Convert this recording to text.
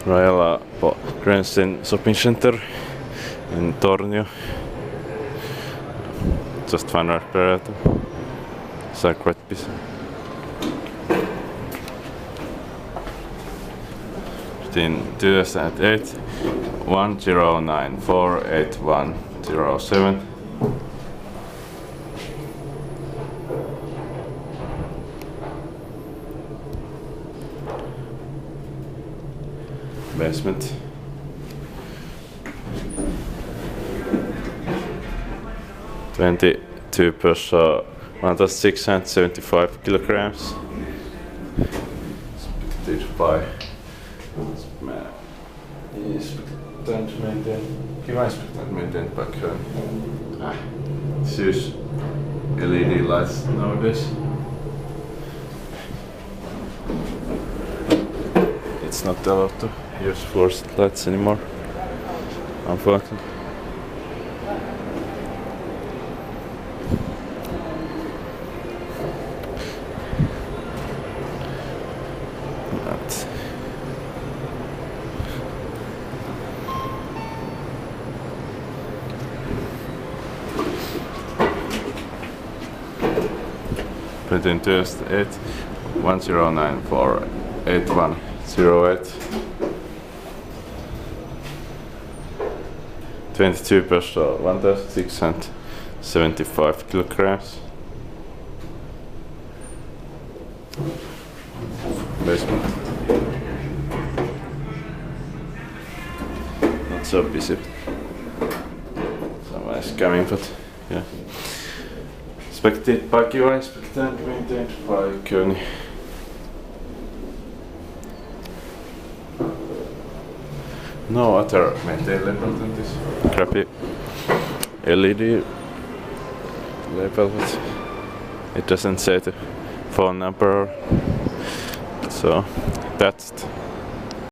Rajalla På Gränsen shopping center in Tornio. Just $5 per item. So quite busy. In 2008, 10948107. Basement. $22 per 1,675 kilograms. Expected by Kiva expected maintained by Kone. This use LED lights nowadays. It's not allowed to use fluorescent lights anymore, unfortunately. Between 2008, 10948108. 22 per 1,675 kilograms. Basement. Not so busy. Someone is coming, but yeah. Expected by Kiva, expected and maintained by Kone. No other maintained label than this crappy LED label, but it doesn't say the phone number, so that's it.